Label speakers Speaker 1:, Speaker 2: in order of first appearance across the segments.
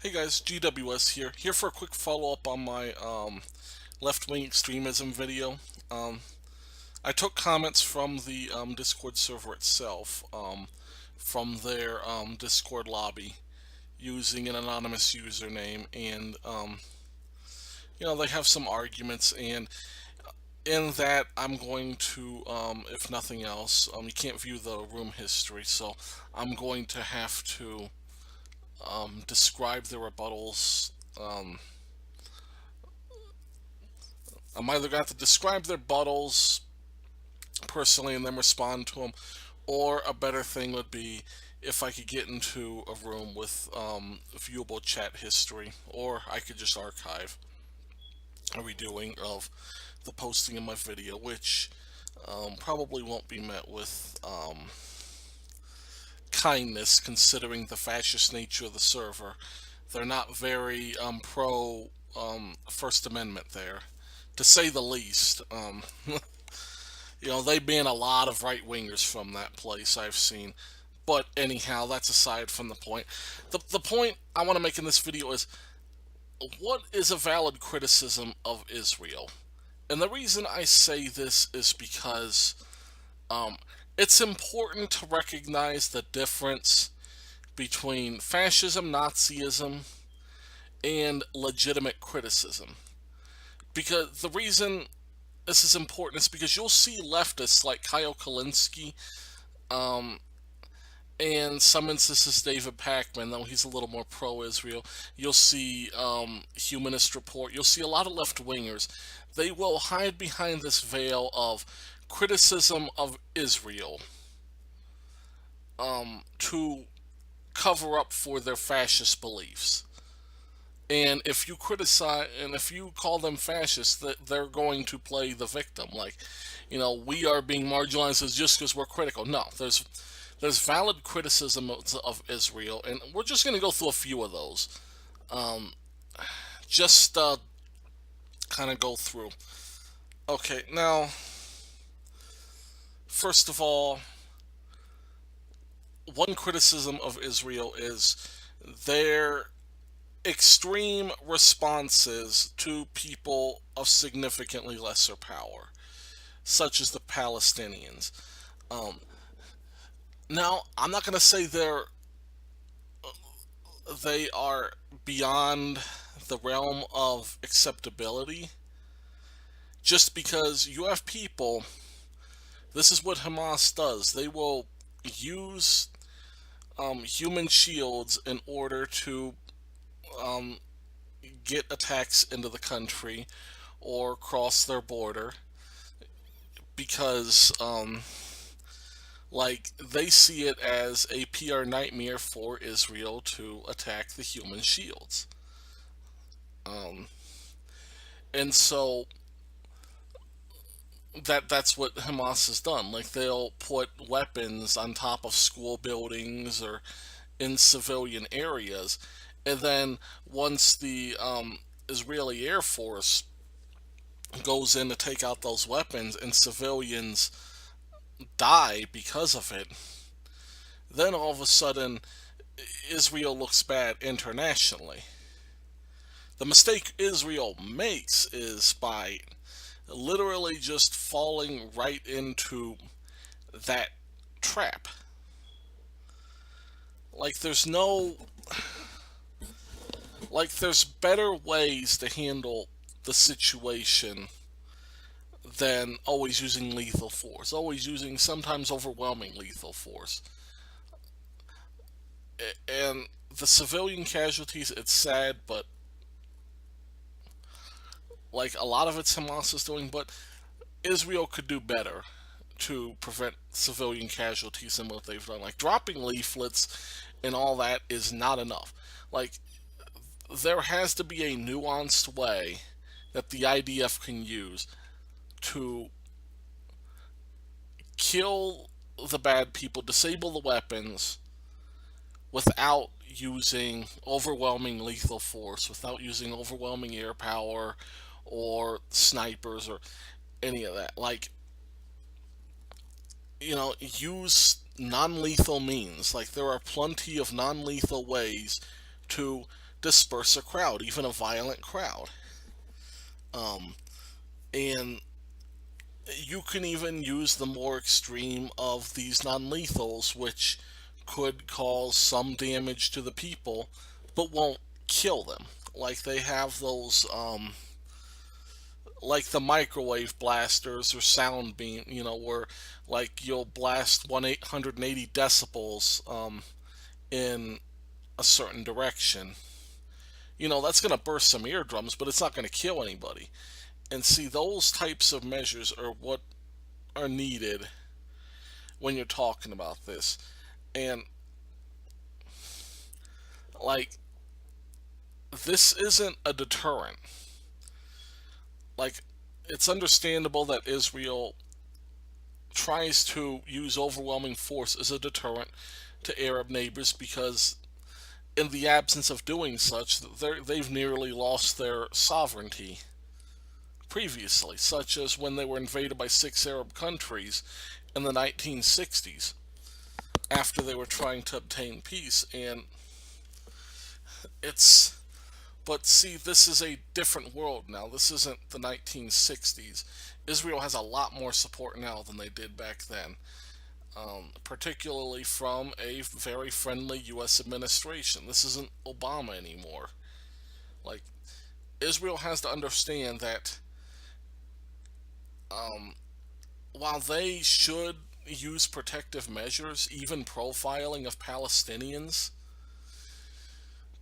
Speaker 1: Hey guys, GWS here. Here for a quick follow-up on my left-wing extremism video. Um, I took comments from the Discord server itself, from their Discord lobby, using an anonymous username, and they have some arguments, and in that I'm going to, if nothing else, you can't view the room history, so I'm going to have to describe the rebuttals. I'm either going to have to describe their rebuttals personally and then respond to them, or a better thing would be if I could get into a room with viewable chat history, or I could just archive a redoing of the posting of my video, which probably won't be met with kindness considering the fascist nature of the server. They're not very pro First Amendment there, to say the least. They ban a lot of right wingers from that place, I've seen. But anyhow, that's aside from the point. The point I want to make in this video is, what is a valid criticism of Israel? And the reason I say this is because um, it's important to recognize the difference between fascism, Nazism, and legitimate criticism. Because the reason this is important is because you'll see leftists like Kyle Kalinske, um, and some instances David Pakman, though he's a little more pro-Israel. You'll see Humanist Report. You'll see a lot of left-wingers. They will hide behind this veil of criticism of Israel to cover up for their fascist beliefs. And if you criticize, and if you call them fascists, they're going to play the victim. Like, we are being marginalized just because we're critical. No, there's valid criticism of Israel, and we're just going to go through a few of those. Just kind of go through. Okay, now, first of all, one criticism of Israel is their extreme responses to people of significantly lesser power, such as the Palestinians. Now, I'm not going to say they are beyond the realm of acceptability, just because you have people. This is what Hamas does. They will use human shields in order to um, get attacks into the country or cross their border, because they see it as a PR nightmare for Israel to attack the human shields. Um, and so that's what Hamas has done. Like, they'll put weapons on top of school buildings or in civilian areas, and then once the Israeli Air Force goes in to take out those weapons and civilians die because of it, then all of a sudden Israel looks bad internationally. The mistake Israel makes is by literally just falling right into that trap. Like, there's better ways to handle the situation than always using lethal force, always using sometimes overwhelming lethal force. And the civilian casualties, it's sad, but like, a lot of it's Hamas is doing, but Israel could do better to prevent civilian casualties than what they've done. Like, dropping leaflets and all that is not enough. Like, there has to be a nuanced way that the IDF can use to kill the bad people, disable the weapons, without using overwhelming lethal force, without using overwhelming air power or snipers or any of that. Like, use non lethal means. Like, there are plenty of non lethal ways to disperse a crowd, even a violent crowd. Um, and you can even use the more extreme of these non-lethals, which could cause some damage to the people, but won't kill them. Like they have those, like the microwave blasters or sound beam, where like you'll blast 180 decibels in a certain direction. That's going to burst some eardrums, but it's not going to kill anybody. And see, those types of measures are what are needed when you're talking about this. And like, this isn't a deterrent. Like, it's understandable that Israel tries to use overwhelming force as a deterrent to Arab neighbors because, in the absence of doing such, they've nearly lost their sovereignty previously, such as when they were invaded by 6 Arab countries in the 1960s after they were trying to obtain peace. And it's but see, this is a different world now. This isn't the 1960s. Israel has a lot more support now than they did back then, particularly from a very friendly U.S. administration. This isn't Obama anymore. Like, Israel has to understand that um, while they should use protective measures, even profiling of Palestinians,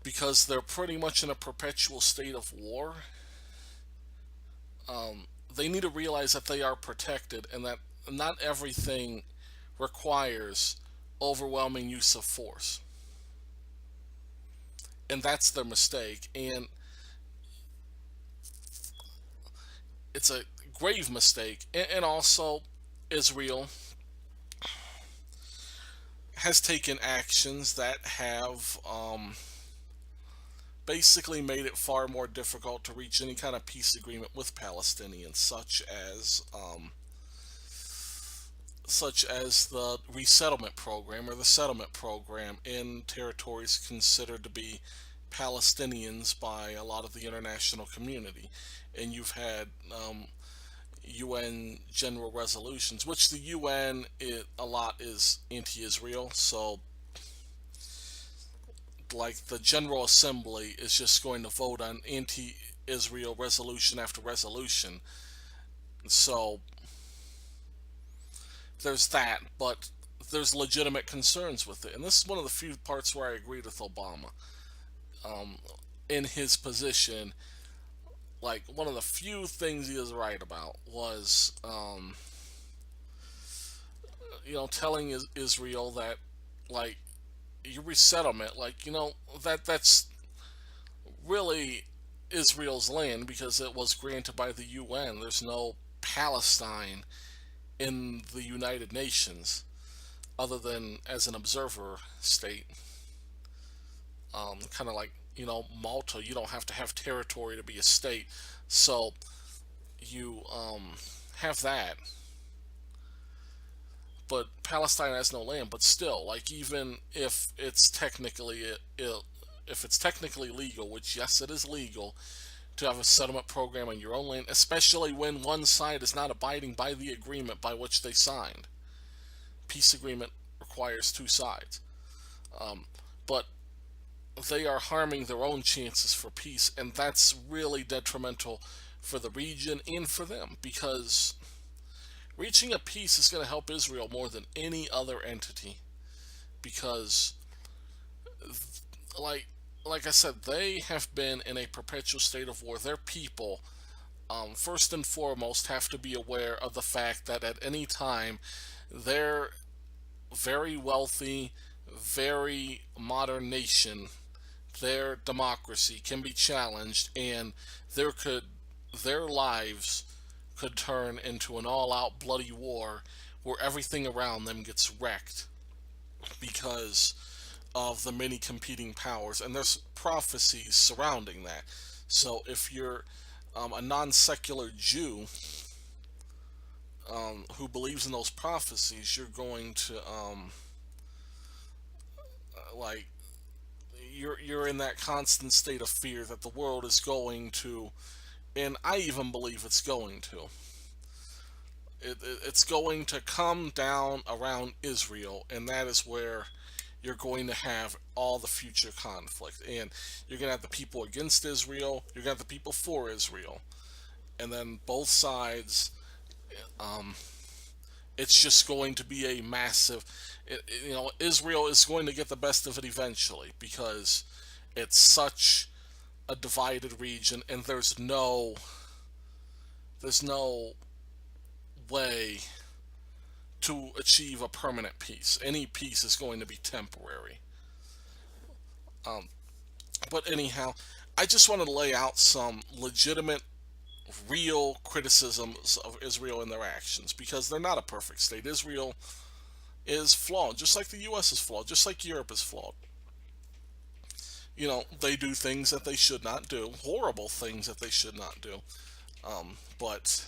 Speaker 1: because they're pretty much in a perpetual state of war, they need to realize that they are protected and that not everything requires overwhelming use of force. And that's their mistake. And it's a grave mistake. And also, Israel has taken actions that have basically made it far more difficult to reach any kind of peace agreement with Palestinians, such as the resettlement program or the settlement program in territories considered to be Palestinians by a lot of the international community. And you've had UN general resolutions, which the UN a lot is anti-Israel. So, like, the General Assembly is just going to vote on anti-Israel resolution after resolution. So there's that, but there's legitimate concerns with it. And this is one of the few parts where I agreed with Obama. Um, in his position, like, one of the few things he was right about was, telling Israel that, like, your resettlement, like, that's really Israel's land because it was granted by the UN. There's no Palestine in the United Nations other than as an observer state. Kind of like, Malta, you don't have to have territory to be a state. So you have that. But Palestine has no land. But still, like, even if it's technically legal, which yes, it is legal to have a settlement program on your own land, especially when one side is not abiding by the agreement by which they signed. Peace agreement requires two sides. But they are harming their own chances for peace, and that's really detrimental for the region and for them because reaching a peace is going to help Israel more than any other entity because, like like I said, they have been in a perpetual state of war. Their people, first and foremost, have to be aware of the fact that at any time, their very wealthy, very modern nation, their democracy can be challenged, and their lives could turn into an all-out bloody war where everything around them gets wrecked because of the many competing powers, and there's prophecies surrounding that. So if you're a non-secular Jew who believes in those prophecies, you're going to like you're in that constant state of fear that the world is going to, and I even believe it's going to. It's going to come down around Israel, and that is where you're going to have all the future conflict. And you're going to have the people against Israel, you're going to have the people for Israel, and then both sides. Um, it's just going to be a massive. Israel is going to get the best of it eventually because it's such a divided region, and there's no way to achieve a permanent peace. Any peace is going to be temporary. Um, but anyhow, I just want to lay out some legitimate, real criticisms of Israel and their actions because they're not a perfect state. Israel is flawed, just like the U.S. is flawed, just like Europe is flawed. They do things that they should not do, horrible things that they should not do. But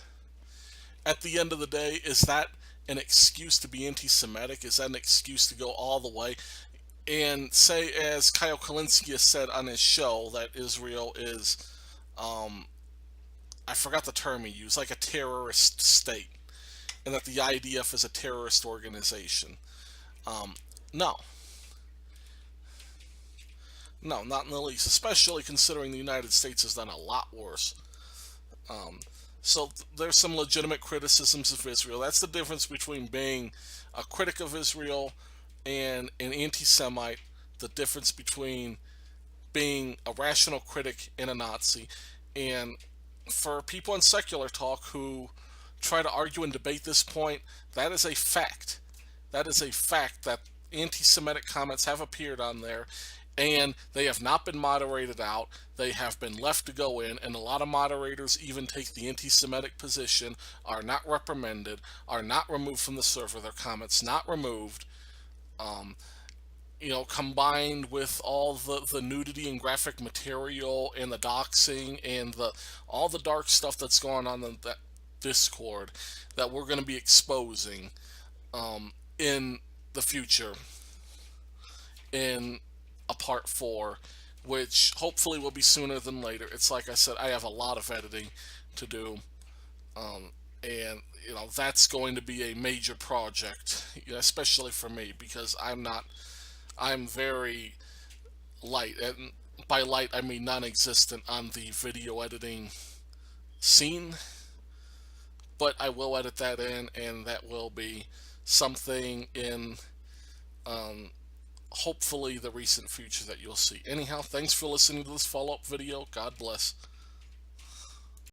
Speaker 1: at the end of the day, is that an excuse to be anti-Semitic? Is that an excuse to go all the way and say, as Kyle Kalinske has said on his show, that Israel is, I forgot the term he used, like a terrorist state, and that the IDF is a terrorist organization? Um, no, no, not in the least, especially considering the United States has done a lot worse. Um, so there's some legitimate criticisms of Israel. That's the difference between being a critic of Israel and an anti-Semite. The difference between being a rational critic and a Nazi. And for people in secular talk who try to argue and debate this point, that is a fact. That is a fact that anti-Semitic comments have appeared on there, and they have not been moderated out. They have been left to go in, and a lot of moderators even take the anti-Semitic position, are not reprimanded, are not removed from the server, their comments not removed. Um, Combined with all the nudity and graphic material and the doxing and all the dark stuff that's going on in that Discord that we're going to be exposing in the future in a part 4, which hopefully will be sooner than later. It's like I said, I have a lot of editing to do, and that's going to be a major project, especially for me because I'm very light, and by light I mean non-existent on the video editing scene, but I will edit that in, and that will be something in hopefully the recent future that you'll see. Anyhow, thanks for listening to this follow-up video. God bless.